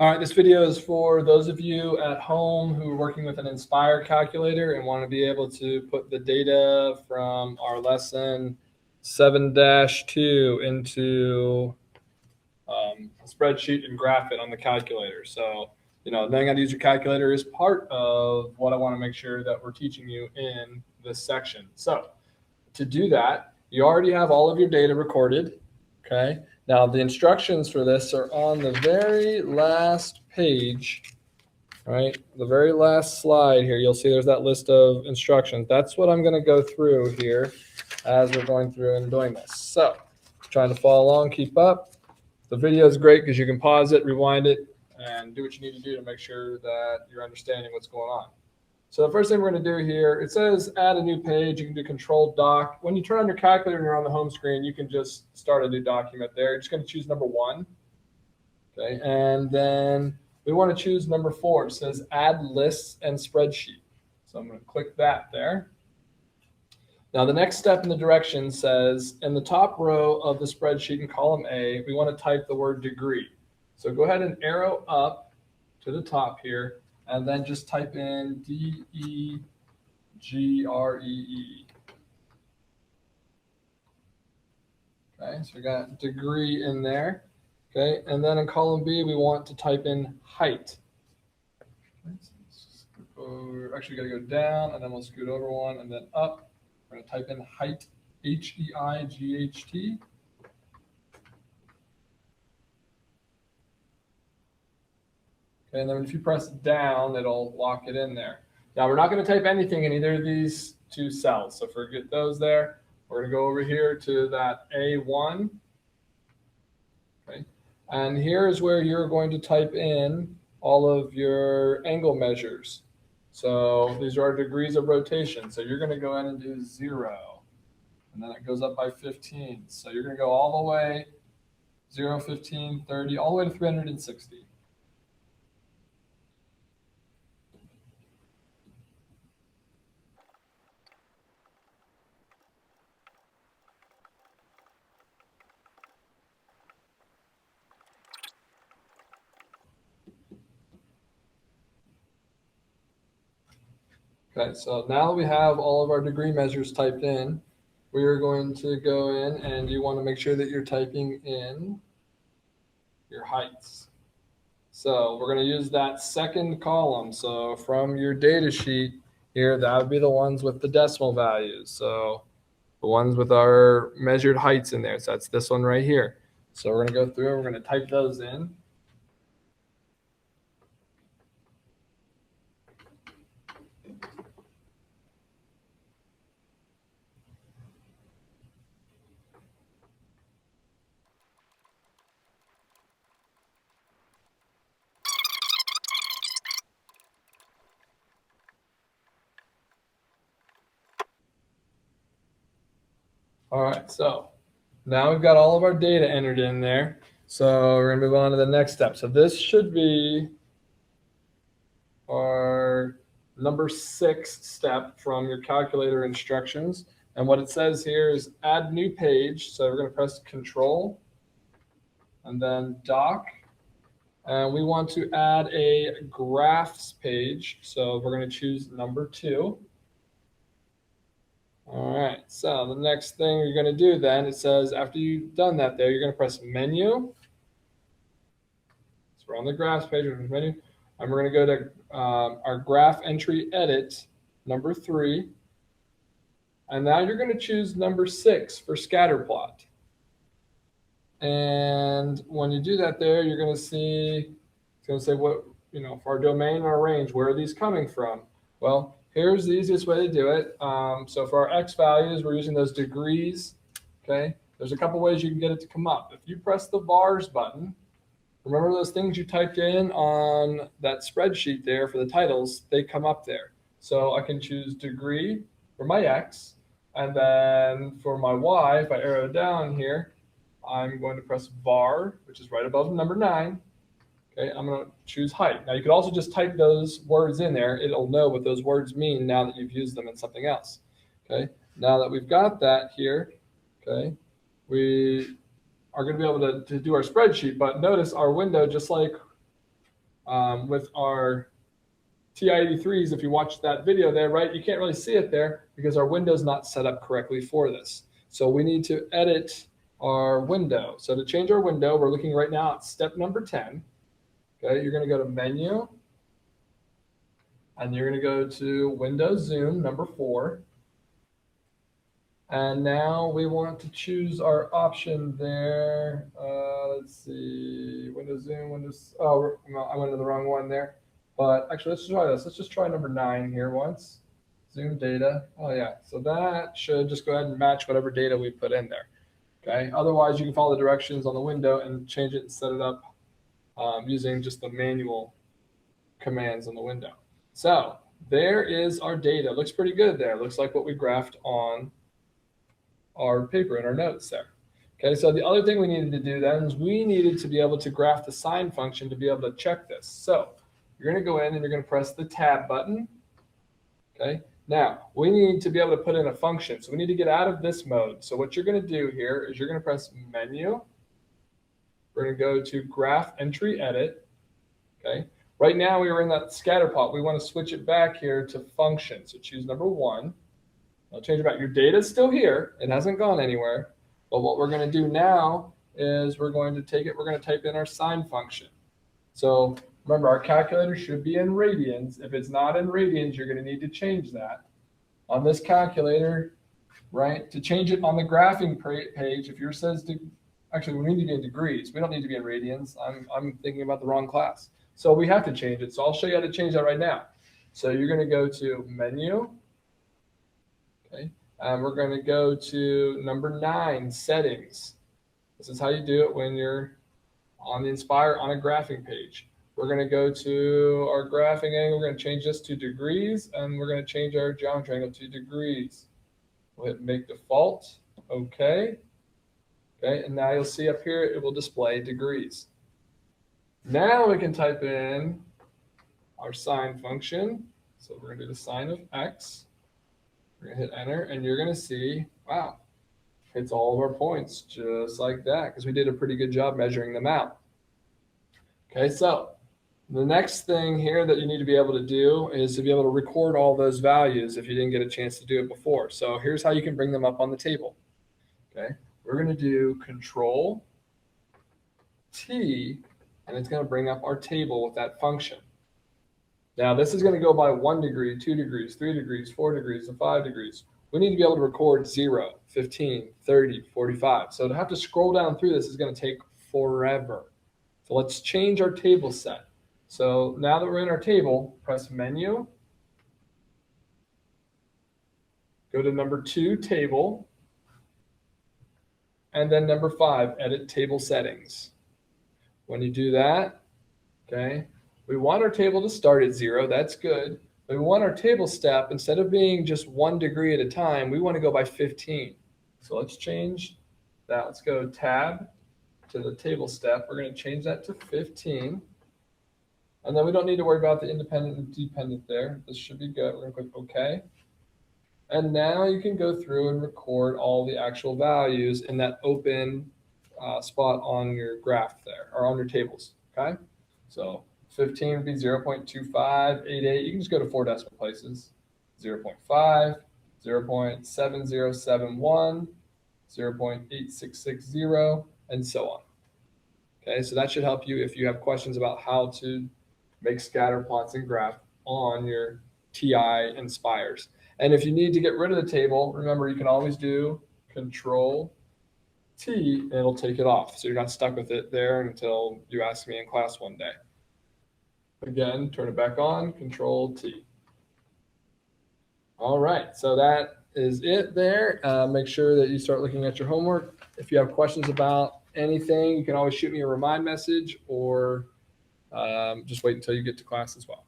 All right, this video is for those of you at home who are working with an nSpire calculator and want to be able to put the data from our lesson 7-2 into a spreadsheet and graph it on the calculator. So, knowing how to use your calculator is part of what I want to make sure that we're teaching you in this section. So to do that, you already have all of your data recorded, okay? Now, the instructions for this are on the very last page, right? The very last slide here, you'll see there's that list of instructions. That's what I'm going to go through here as we're going through and doing this. So, trying to follow along, keep up. The video is great because you can pause it, rewind it, and do what you need to do to make sure that you're understanding what's going on. So the first thing we're going to do here, it says add a new page. You can do Control Doc. When you turn on your calculator and you're on the home screen, you can just start a new document there. You're just going to choose number 1. Okay, and then we want to choose number 4. It says add lists and spreadsheet. So I'm going to click that there. Now the next step in the directions says in the top row of the spreadsheet in column A, we want to type the word degree. So go ahead and arrow up to the top here, and then just type in DEGREE. Okay, so we got degree in there. Okay, and then in column B, we want to type in height. Okay, so we're actually going to go down, and then we'll scoot over one, and then up. We're going to type in height, HEIGHT. Okay, and then if you press down, it'll lock it in there. Now, we're not going to type anything in either of these 2 cells, so forget those there. We're going to go over here to that A1. Okay, and here is where you're going to type in all of your angle measures. So these are our degrees of rotation. So you're going to go in and do 0, and then it goes up by 15. So you're going to go all the way 0, 15, 30, all the way to 360. Okay, so now that we have all of our degree measures typed in, we are going to go in, and you want to make sure that you're typing in your heights. So we're going to use that second column. So from your data sheet here, that would be the ones with the decimal values. So the ones with our measured heights in there. So that's this one right here. So we're going to go through, we're going to type those in. All right, so now we've got all of our data entered in there. So we're going to move on to the next step. So this should be our number 6 step from your calculator instructions. And what it says here is add new page. So we're going to press Control and then Doc. And we want to add a graphs page. So we're going to choose number 2. All right, so the next thing you're going to do then, it says after you've done that there, you're going to press Menu. So we're on the graphs page, menu, and we're going to go to our graph entry edit, number 3. And now you're going to choose number 6 for scatter plot. And when you do that there, you're going to see, it's going to say what, for our domain and our range, where are these coming from? Well, here's the easiest way to do it. So for our X values, we're using those degrees, okay? There's a couple ways you can get it to come up. If you press the vars button, remember those things you typed in on that spreadsheet there for the titles, they come up there. So I can choose degree for my X, and then for my Y, if I arrow down here, I'm going to press var, which is right above number 9. Okay, I'm going to choose height. Now you could also just type those words in there. It'll know what those words mean now that you've used them in something else. Okay, now that we've got that here, okay, we are going to be able to do our spreadsheet. But notice our window, just like with our TI-83s, if you watch that video there, right, you can't really see it there because our window's not set up correctly for this. So we need to edit our window. So to change our window, we're looking right now at step number 10. Okay, you're going to go to Menu, and you're going to go to Window Zoom, number 4. And now we want to choose our option there. Let's see, Window Zoom, Windows. Oh, I went to the wrong one there. But actually, let's try this. Let's just try number 9 here once. Zoom data. Oh yeah, so that should just go ahead and match whatever data we put in there. Okay. Otherwise, you can follow the directions on the window and change it and set it up using just the manual commands on the window. So there is our data. Looks pretty good there. Looks like what we graphed on our paper in our notes there. Okay, so the other thing we needed to do then is we needed to be able to graph the sign function to be able to check this. So you're going to go in and you're going to press the tab button. Okay, now we need to be able to put in a function. So we need to get out of this mode. So what you're going to do here is you're going to press Menu. We're going to go to Graph Entry Edit. Okay, right now we were in that scatter plot. We want to switch it back here to function. So choose number 1. I'll change it back. Your data is still here. It hasn't gone anywhere. But what we're going to do now is we're going to take it. We're going to type in our sign function. So remember, our calculator should be in radians. If it's not in radians, you're going to need to change that. On this calculator, right, to change it on the graphing page, if yours says, actually, we need to be in degrees. We don't need to be in radians. I'm thinking about the wrong class. So we have to change it. So I'll show you how to change that right now. So you're going to go to Menu. Okay, and we're going to go to number 9, Settings. This is how you do it when you're on the nSpire on a graphing page. We're going to go to our graphing angle. We're going to change this to degrees, and we're going to change our geometry angle to degrees. We'll hit Make Default. Okay. Okay, and now you'll see up here it will display degrees. Now we can type in our sign function. So we're going to do the sine of x. We're going to hit enter, and you're going to see, wow, hits all of our points just like that because we did a pretty good job measuring them out. Okay, so the next thing here that you need to be able to do is to be able to record all those values if you didn't get a chance to do it before. So here's how you can bring them up on the table. Okay, we're going to do Control T, and it's going to bring up our table with that function. Now, this is going to go by 1 degree, 2 degrees, 3 degrees, 4 degrees, and 5 degrees. We need to be able to record 0, 15, 30, 45. So to have to scroll down through this is going to take forever. So let's change our table set. So now that we're in our table, press Menu. Go to number 2, Table. And then number 5, Edit Table Settings. When you do that, okay, we want our table to start at 0. That's good. But we want our table step, instead of being just 1 degree at a time, we want to go by 15. So let's change that. Let's go Tab to the table step. We're going to change that to 15. And then we don't need to worry about the independent and dependent there. This should be good. We're going to click OK. And now you can go through and record all the actual values in that open spot on your graph there, or on your tables. Okay, so 15 would be 0.2588. You can just go to 4 decimal places. 0.5, 0.7071, 0.8660, and so on. Okay, so that should help you if you have questions about how to make scatter plots and graph on your TI-nSpires. And if you need to get rid of the table, remember you can always do Control T and it'll take it off. So you're not stuck with it there until you ask me in class one day. Again, turn it back on, Control T. All right, so that is it there. Make sure that you start looking at your homework. If you have questions about anything, you can always shoot me a remind message or just wait until you get to class as well.